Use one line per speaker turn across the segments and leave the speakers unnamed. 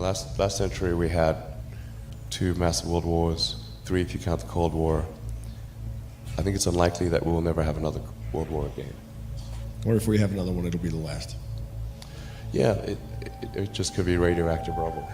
last century we had 2 massive world wars, 3 if you count the Cold War. I think it's unlikely that we will never have another world war again.
Or if we have another one, it'll be the last.
Yeah, it just could be radioactive rubble.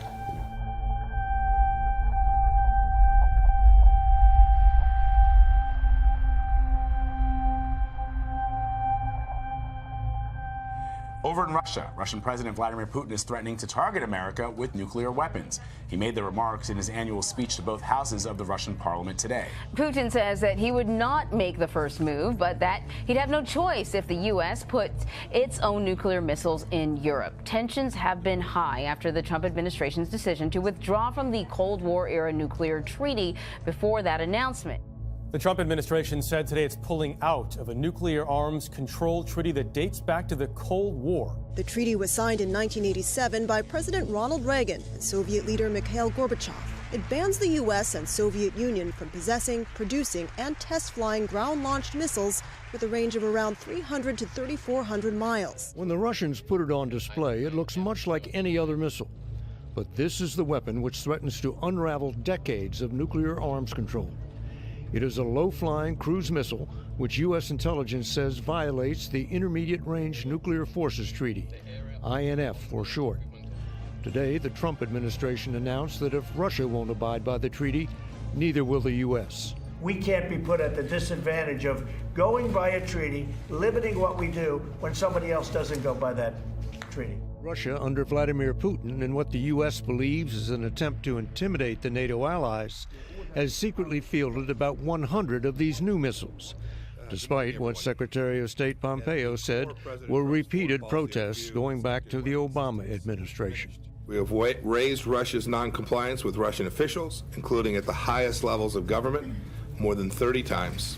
Over in Russia, Russian President Vladimir Putin is threatening to target America with nuclear weapons. He made the remarks in his annual speech to both houses of the Russian parliament today.
Putin says that he would not make the first move, but that he'd have no choice if the U.S. puts its own nuclear missiles in Europe. Tensions have been high after the Trump administration's decision to withdraw from the Cold War-era nuclear treaty before that announcement.
The Trump administration said today it's pulling out of a nuclear arms control treaty that dates back to the Cold War.
The treaty was signed in 1987 by President Ronald Reagan and Soviet leader Mikhail Gorbachev. It bans the U.S. and Soviet Union from possessing, producing, and test flying ground-launched missiles with a range of around 300 to 3,400 miles.
When the Russians put it on display, it looks much like any other missile. But this is the weapon which threatens to unravel decades of nuclear arms control. It is a low-flying cruise missile, which U.S. intelligence says violates the Intermediate Range Nuclear Forces Treaty, INF for short. Today, the Trump administration announced that if Russia won't abide by the treaty, neither will the U.S.
We can't be put at the disadvantage of going by a treaty, limiting what we do when somebody else doesn't go by that treaty.
Russia, under Vladimir Putin, in what the U.S. believes is an attempt to intimidate the NATO allies, has secretly fielded about 100 of these new missiles, despite what Secretary of State Pompeo said were repeated protests going back to the Obama administration.
We have raised Russia's noncompliance with Russian officials, including at the highest levels of government, more than 30 times.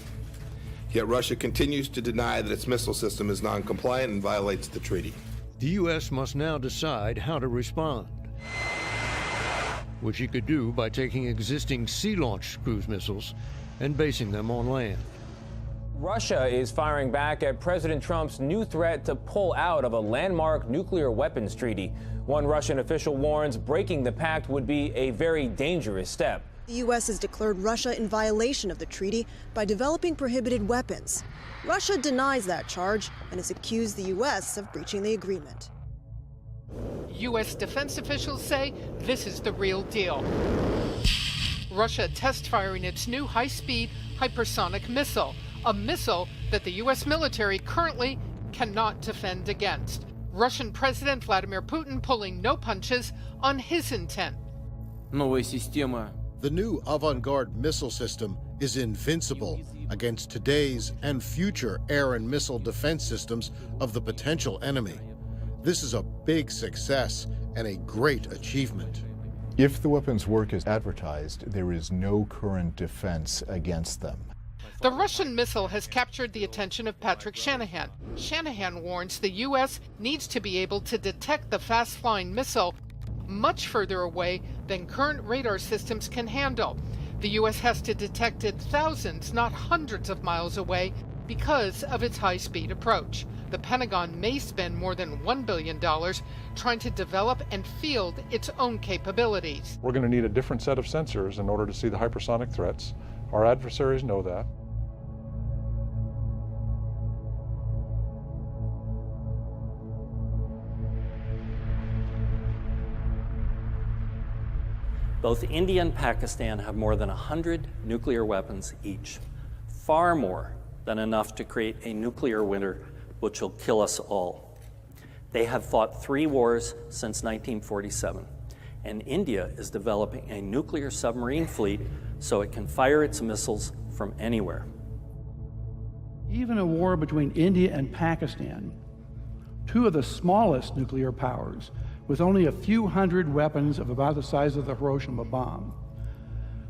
Yet Russia continues to deny that its missile system is noncompliant and violates the treaty.
The U.S. must now decide how to respond, which it could do by taking existing sea-launched cruise missiles and basing them on land.
Russia is firing back at President Trump's new threat to pull out of a landmark nuclear weapons treaty. One Russian official warns breaking the pact would be a very dangerous step.
The U.S. has declared Russia in violation of the treaty by developing prohibited weapons. Russia denies that charge and has accused the U.S. of breaching the agreement.
U.S. defense officials say this is the real deal. Russia test firing its new high-speed hypersonic missile, a missile that the U.S. military currently cannot defend against. Russian President Vladimir Putin pulling no punches on his intent.
The new avant-garde missile system is invincible against today's and future air and missile defense systems of the potential enemy. This is a big success and a great achievement.
If the weapons work as advertised, there is no current defense against them.
The Russian missile has captured the attention of Patrick Shanahan. Shanahan warns the U.S. needs to be able to detect the fast-flying missile much further away than current radar systems can handle. The U.S. has to detect it thousands, not hundreds of miles away because of its high-speed approach. The Pentagon may spend more than $1 billion trying to develop and field its own capabilities.
We're going to need a different set of sensors in order to see the hypersonic threats. Our adversaries know that.
Both India and Pakistan have more than 100 nuclear weapons each, far more than enough to create a nuclear winter which will kill us all. They have fought 3 wars since 1947, and India is developing a nuclear submarine fleet so it can fire its missiles from anywhere.
Even a war between India and Pakistan, 2 of the smallest nuclear powers, with only a few hundred weapons of about the size of the Hiroshima bomb,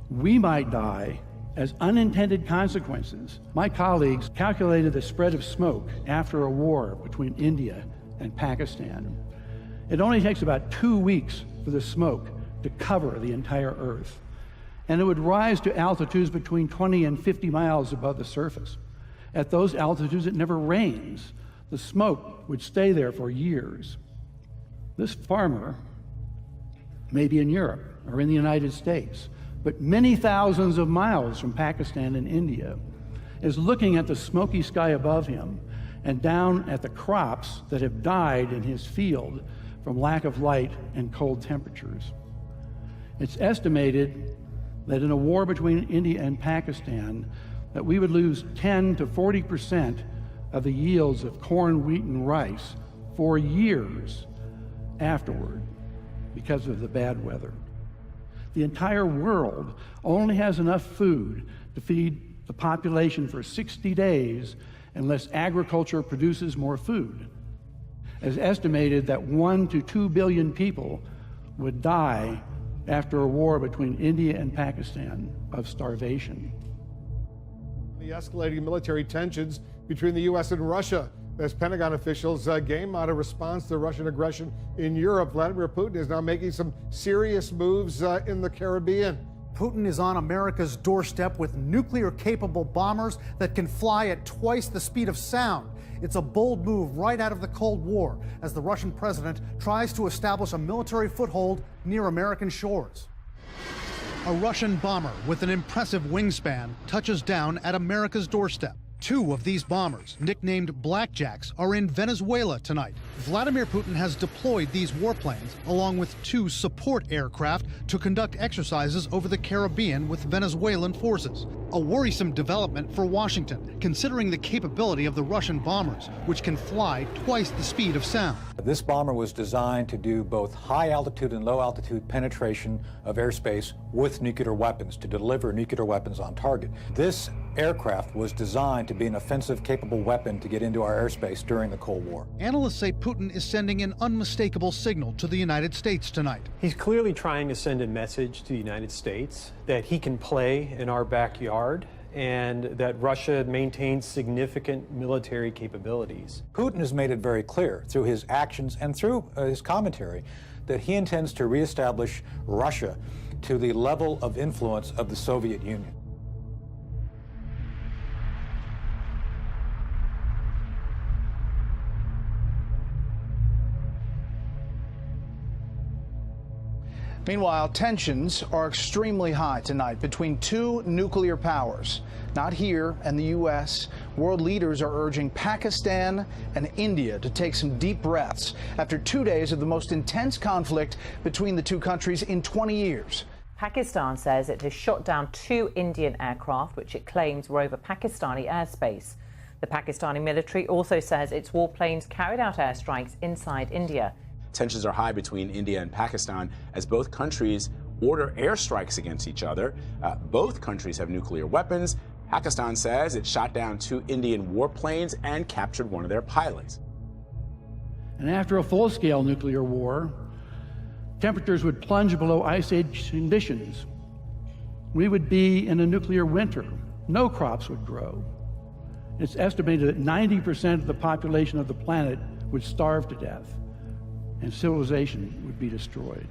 we might die as unintended consequences. My colleagues calculated the spread of smoke after a war between India and Pakistan. It only takes about 2 weeks for the smoke to cover the entire Earth, and it would rise to altitudes between 20 and 50 miles above the surface. At those altitudes, it never rains. The smoke would stay there for years. This farmer maybe in Europe or in the United States, but many thousands of miles from Pakistan and India, is looking at the smoky sky above him and down at the crops that have died in his field from lack of light and cold temperatures. It's estimated that in a war between India and Pakistan, that we would lose 10 to 40% of the yields of corn, wheat, and rice for years afterward because of the bad weather. The entire world only has enough food to feed the population for 60 days unless agriculture produces more food. It's estimated that 1 to 2 billion people would die after a war between India and Pakistan of starvation.
The escalating military tensions between the U.S. and Russia as Pentagon officials game out a response to Russian aggression in Europe. Vladimir Putin is now making some serious moves in the Caribbean.
Putin is on America's doorstep with nuclear-capable bombers that can fly at twice the speed of sound. It's a bold move right out of the Cold War as the Russian president tries to establish a military foothold near American shores. A Russian bomber with an impressive wingspan touches down at America's doorstep. Two of these bombers, nicknamed Blackjacks, are in Venezuela tonight. Vladimir Putin has deployed these warplanes along with two support aircraft to conduct exercises over the Caribbean with Venezuelan forces. A worrisome development for Washington, considering the capability of the Russian bombers, which can fly twice the speed of sound.
This bomber was designed to do both high-altitude and low-altitude penetration of airspace with nuclear weapons, to deliver nuclear weapons on target. This aircraft was designed to be an offensive-capable weapon to get into our airspace during the Cold War.
Analysts say Putin is sending an unmistakable signal to the United States tonight.
He's clearly trying to send a message to the United States that he can play in our backyard and that Russia maintains significant military capabilities.
Putin has made it very clear through his actions and through his commentary that he intends to reestablish Russia to the level of influence of the Soviet Union.
Meanwhile, tensions are extremely high tonight between two nuclear powers. Not here in the U.S. World leaders are urging Pakistan and India to take some deep breaths after 2 days of the most intense conflict between the two countries in 20 years.
Pakistan says it has shot down 2 Indian aircraft, which it claims were over Pakistani airspace. The Pakistani military also says its warplanes carried out airstrikes inside India.
Tensions are high between India and Pakistan as both countries order airstrikes against each other. Both countries have nuclear weapons. Pakistan says it shot down 2 Indian warplanes and captured one of their pilots.
And after a full-scale nuclear war, temperatures would plunge below ice age conditions. We would be in a nuclear winter. No crops would grow. It's estimated that 90% of the population of the planet would starve to death, and civilization would be destroyed.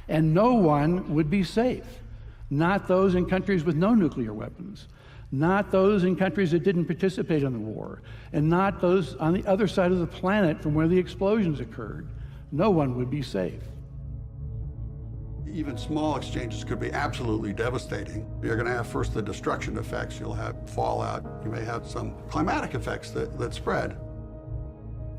And no one would be safe. Not those in countries with no nuclear weapons, not those in countries that didn't participate in the war, and not those on the other side of the planet from where the explosions occurred. No one would be safe.
Even small exchanges could be absolutely devastating. You're going to have first the destruction effects, you'll have fallout, you may have some climatic effects that spread.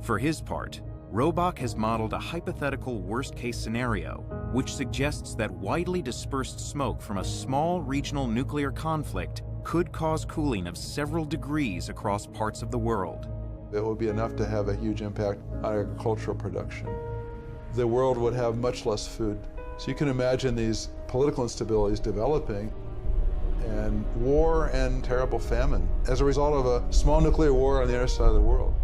For his part, Robach has modeled a hypothetical worst-case scenario, which suggests that widely dispersed smoke from a small regional nuclear conflict could cause cooling of several degrees across parts of the world.
It would be enough to have a huge impact on agricultural production. The world would have much less food. So you can imagine these political instabilities developing, and war and terrible famine as a result of a small nuclear war on the other side of the world.